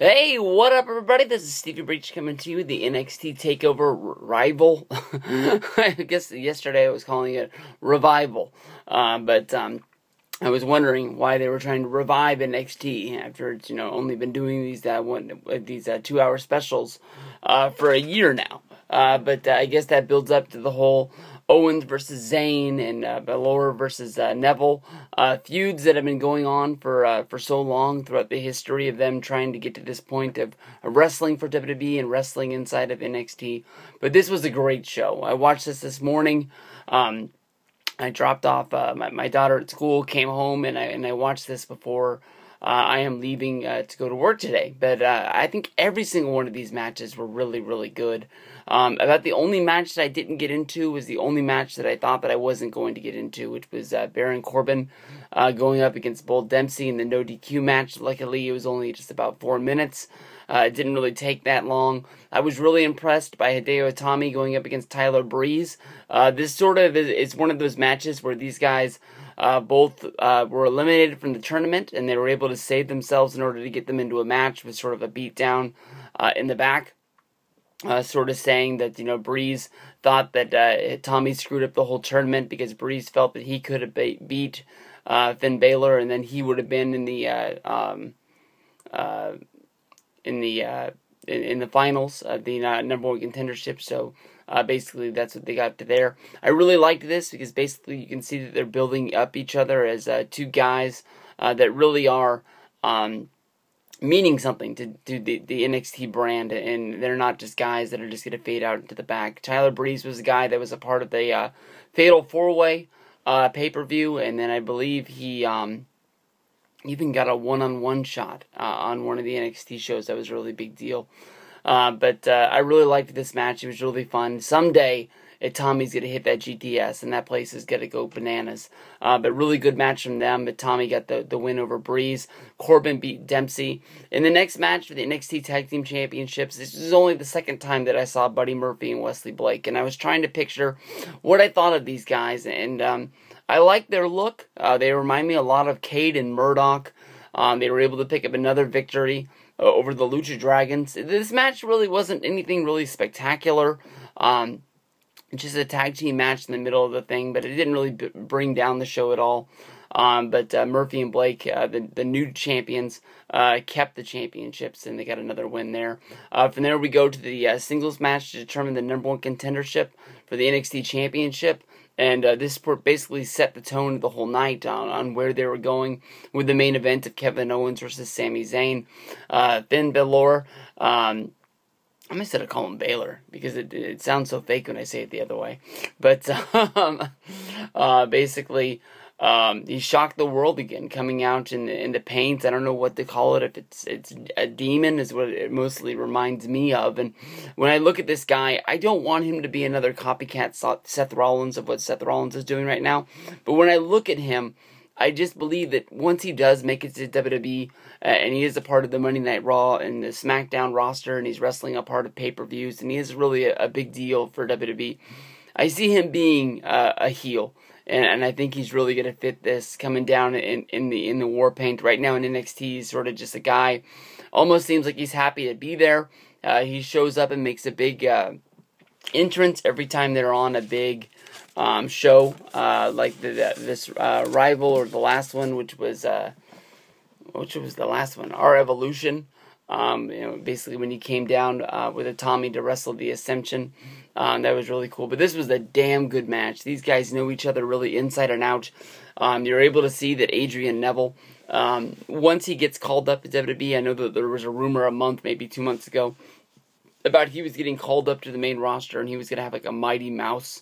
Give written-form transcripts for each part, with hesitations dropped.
Hey, what up, everybody? This is Stevie Breach coming to you, the NXT TAKEOVER rival. I guess yesterday I was calling it Revival, but I was wondering why they were trying to revive NXT after it's only been doing these 2-hour specials for a year now. But I guess that builds up to the whole Owens versus Zayn and Balor versus Neville feuds that have been going on for so long throughout the history of them trying to get to this point of wrestling for WWE and wrestling inside of NXT. But this was a great show. I watched this morning. I dropped off my daughter at school, came home, and I watched this before I am leaving to go to work today. But I think every single one of these matches were really, really good. About the only match that I didn't get into was the only match that I thought that I wasn't going to get into, which was Baron Corbin going up against Bull Dempsey in the no DQ match. Luckily, it was only just about 4 minutes. It didn't really take that long. I was really impressed by Hideo Itami going up against Tyler Breeze. This sort of is one of those matches where these guys both were eliminated from the tournament, and they were able to save themselves in order to get them into a match with sort of a beatdown in the back. Sort of saying that, Breeze thought that Tommy screwed up the whole tournament because Breeze felt that he could have beat Finn Balor, and then he would have been in the finals of the number one contendership. So basically that's what they got to there. I really liked this because basically you can see that they're building up each other as two guys that really are meaning something to the NXT brand, and they're not just guys that are just going to fade out into the back. Tyler Breeze was a guy that was a part of the Fatal 4-Way pay-per-vieiew, and then I believe he even got a one-on-one shot on one of the NXT shows. That was a really big deal. But I really liked this match. It was really fun. Someday, Tommy's going to hit that GTS, and that place is going to go bananas. But really good match from them. But Tommy got the win over Breeze. Corbin beat Dempsey. In the next match for the NXT Tag Team Championships, this is only the second time that I saw Buddy Murphy and Wesley Blake. And I was trying to picture what I thought of these guys. And I like their look. They remind me a lot of Cade and Murdoch. They were able to pick up another victory over the Lucha Dragons. This match really wasn't anything really spectacular. Just a tag team match in the middle of the thing, but it didn't really bring down the show at all. But Murphy and Blake, the new champions, kept the championships, and they got another win there. From there, we go to the singles match to determine the number one contendership for the NXT Championship. And this basically set the tone of the whole night on where they were going with the main event of Kevin Owens versus Sami Zayn. Finn Balor, I'm going to call him Baylor because it sounds so fake when I say it the other way. But basically, he shocked the world again, coming out in the paint. I don't know what to call it. If it's a demon is what it mostly reminds me of. And when I look at this guy, I don't want him to be another copycat Seth Rollins of what Seth Rollins is doing right now. But when I look at him, I just believe that once he does make it to WWE, and he is a part of the Monday Night Raw and the SmackDown roster, and he's wrestling a part of pay-per-views, and he is really a big deal for WWE, I see him being a heel. And I think he's really going to fit this coming down in the war paint. Right now in NXT, he's sort of just a guy. Almost seems like he's happy to be there. He shows up and makes a big entrance every time they're on a big show, like this rival or the last one, which was the last one, Our Evolution. Basically when he came down with a Tommy to wrestle the Ascension. That was really cool. But this was a damn good match. These guys know each other really inside and out. You're able to see that Adrian Neville, once he gets called up to WWE, I know that there was a rumor a month, maybe 2 months ago, about he was getting called up to the main roster and he was going to have like a Mighty Mouse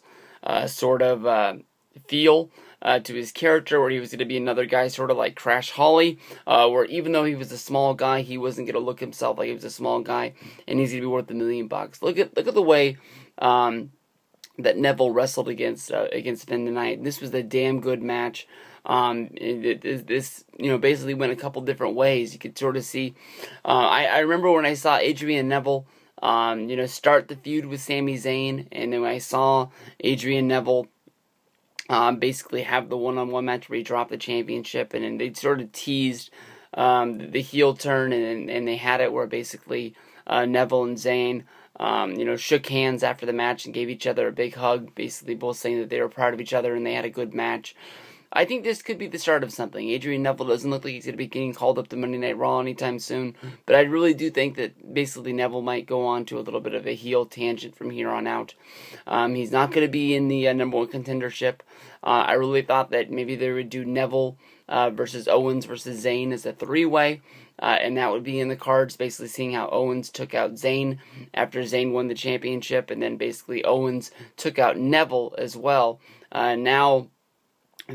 sort of feel to his character, where he was going to be another guy sort of like Crash Holly, where even though he was a small guy, he wasn't going to look himself like he was a small guy, and he's going to be worth $1 million. Look at the way that Neville wrestled against Finn tonight. This was a damn good match. This basically went a couple different ways. You could sort of see. I remember when I saw Adrian Neville start the feud with Sami Zayn, and then when I saw Adrian Neville basically have the one-on-one match where he dropped the championship, and then they sort of teased the heel turn, and they had it where basically Neville and Zayn shook hands after the match and gave each other a big hug, basically both saying that they were proud of each other and they had a good match. I think this could be the start of something. Adrian Neville doesn't look like he's going to be getting called up to Monday Night Raw anytime soon, but I really do think that basically Neville might go on to a little bit of a heel tangent from here on out. He's not going to be in the number one contendership. I really thought that maybe they would do Neville versus Owens versus Zayn as a three-way, and that would be in the cards, basically seeing how Owens took out Zayn after Zayn won the championship, and then basically Owens took out Neville as well. Now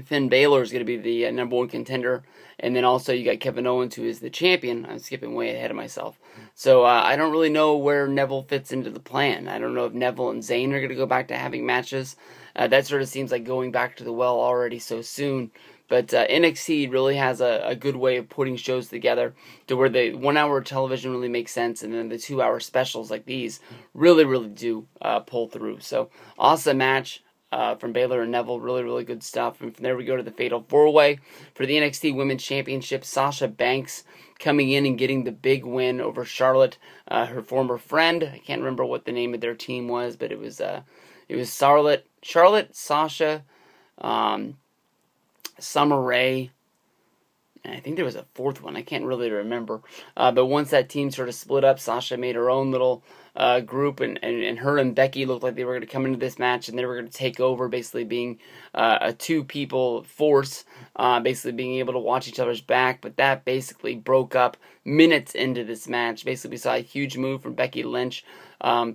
Finn Balor is going to be the number one contender, and then also you got Kevin Owens, who is the champion. I'm skipping way ahead of myself. So I don't really know where Neville fits into the plan. I don't know if Neville and Zayn are going to go back to having matches. That sort of seems like going back to the well already so soon. But NXT really has a good way of putting shows together to where the 1 hour television really makes sense, and then the 2 hour specials like these really, really do pull through. So awesome match. From Balor and Neville, really, really good stuff. And from there we go to the Fatal 4-Way for the NXT Women's Championship. Sasha Banks coming in and getting the big win over Charlotte, her former friend. I can't remember what the name of their team was, but it was Charlotte, Sasha, Summer Rae, and I think there was a fourth one. I can't really remember. But once that team sort of split up, Sasha made her own little group, and her and Becky looked like they were going to come into this match and they were going to take over, basically being a two-people force, basically being able to watch each other's back. But that basically broke up minutes into this match. Basically, we saw a huge move from Becky Lynch,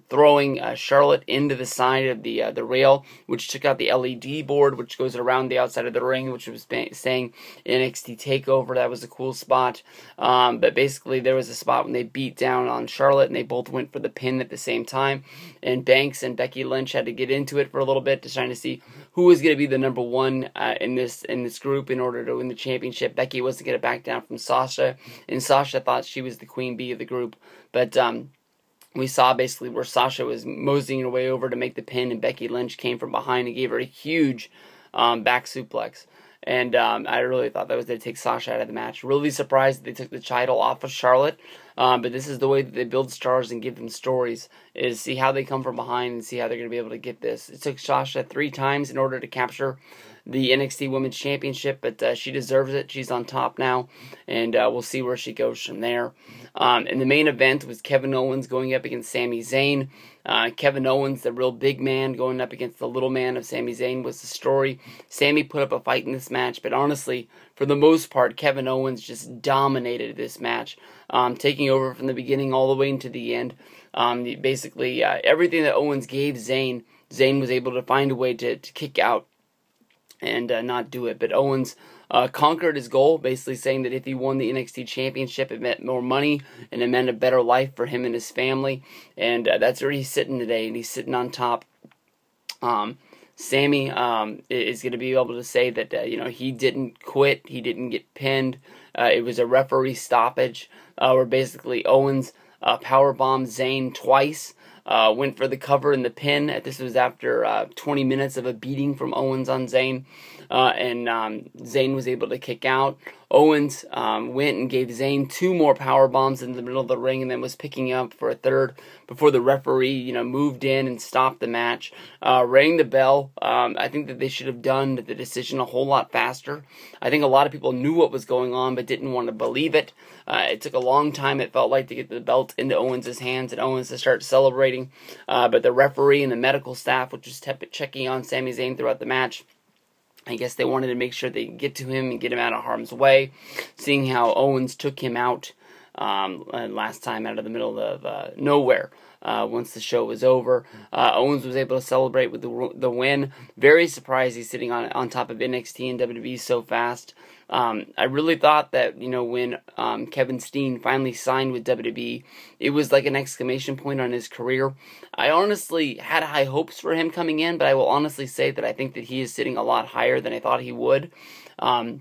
throwing Charlotte into the side of the rail, which took out the LED board, which goes around the outside of the ring, which was saying NXT TAKEOVER. That was a cool spot. But basically, there was a spot when they beat down on Charlotte, and they both went for the pin at the same time. And Banks and Becky Lynch had to get into it for a little bit to try to see who was going to be the number one in this group in order to win the championship. Becky wasn't going to back down from Sasha, and Sasha thought she was the queen bee of the group. But we saw basically where Sasha was moseying her way over to make the pin, and Becky Lynch came from behind and gave her a huge back suplex. And I really thought that was going to take Sasha out of the match. Really surprised that they took the title off of Charlotte. But this is the way that they build stars and give them stories, is see how they come from behind and see how they're going to be able to get this. It took Sasha 3 times in order to capture the NXT Women's Championship, but she deserves it. She's on top now, and we'll see where she goes from there. And the main event was Kevin Owens going up against Sami Zayn. Kevin Owens, the real big man, going up against the little man of Sami Zayn was the story. Sami put up a fight in this match, but honestly, for the most part, Kevin Owens just dominated this match, taking over from the beginning all the way into the end. Basically, everything that Owens gave Zayn, Zayn was able to find a way to kick out and not do it. But Owens conquered his goal, basically saying that if he won the NXT Championship, it meant more money and it meant a better life for him and his family. And that's where he's sitting today, and he's sitting on top. Sami is going to be able to say that he didn't quit, he didn't get pinned. It was a referee stoppage where basically Owens powerbombed Zayn twice. Went for the cover and the pin. This was after 20 minutes of a beating from Owens on Zayn. And Zayn was able to kick out. Owens went and gave Zayn 2 more power bombs in the middle of the ring, and then was picking up for a third before the referee, moved in and stopped the match, rang the bell. I think that they should have done the decision a whole lot faster. I think a lot of people knew what was going on, but didn't want to believe it. It took a long time, it felt like, to get the belt into Owens' hands and Owens to start celebrating. But the referee and the medical staff, which was checking on Sami Zayn throughout the match, I guess they wanted to make sure they could get to him and get him out of harm's way, seeing how Owens took him out last time out of the middle of nowhere. Once the show was over, Owens was able to celebrate with the win. Very surprised he's sitting on top of NXT and WWE so fast. I really thought that, when Kevin Steen finally signed with WWE, it was like an exclamation point on his career. I honestly had high hopes for him coming in, but I will honestly say that I think that he is sitting a lot higher than I thought he would. I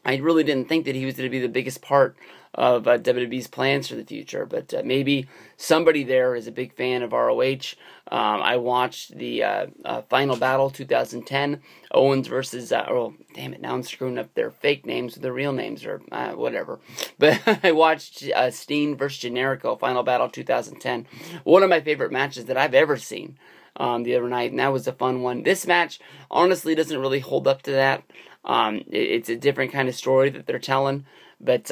really didn't think that he was going to be the biggest part of WWE's plans for the future. But maybe somebody there is a big fan of ROH. I watched the Final Battle 2010, Owens versus, oh, damn it, now I'm screwing up their fake names with their real names, or whatever. But I watched Steen versus Generico, Final Battle 2010. One of my favorite matches that I've ever seen the other night, and that was a fun one. This match, honestly, doesn't really hold up to that. It's a different kind of story that they're telling, but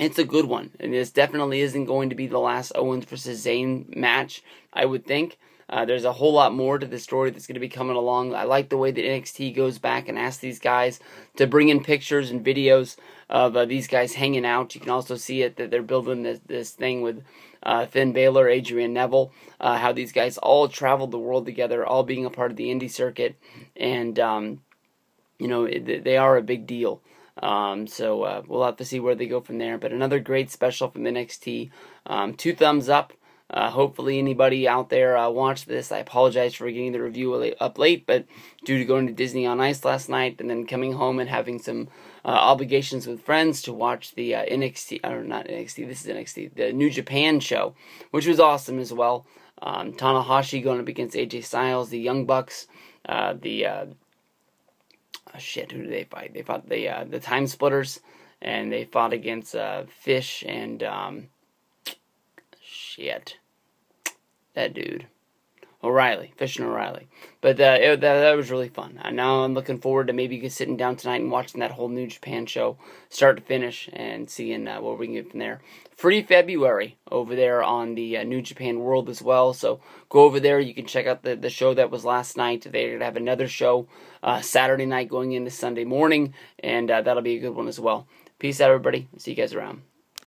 it's a good one, and this definitely isn't going to be the last Owens versus Zayn match, I would think. There's a whole lot more to the story that's going to be coming along. I like the way that NXT goes back and asks these guys to bring in pictures and videos of these guys hanging out. You can also see it that they're building this thing with Finn Balor, Adrian Neville, how these guys all traveled the world together, all being a part of the indie circuit, and they are a big deal. So we'll have to see where they go from there. But another great special from NXT. 2 thumbs up. Hopefully anybody out there watched this. I apologize for getting the review up late, but due to going to Disney on Ice last night and then coming home and having some obligations with friends to watch the NXT, or not NXT, this is NXT, the New Japan show, which was awesome as well. Tanahashi going up against AJ Styles, the Young Bucks, who did they fight? They fought the Time Splitters, and they fought against Fish and that dude, O'Reilly, Fish and O'Reilly. But that was really fun. Now I'm looking forward to maybe sitting down tonight and watching that whole New Japan show, start to finish, and seeing what we can get from there. Free February over there on the New Japan World as well. So go over there. You can check out the show that was last night. They're going to have another show Saturday night going into Sunday morning, and that'll be a good one as well. Peace out, everybody. See you guys around.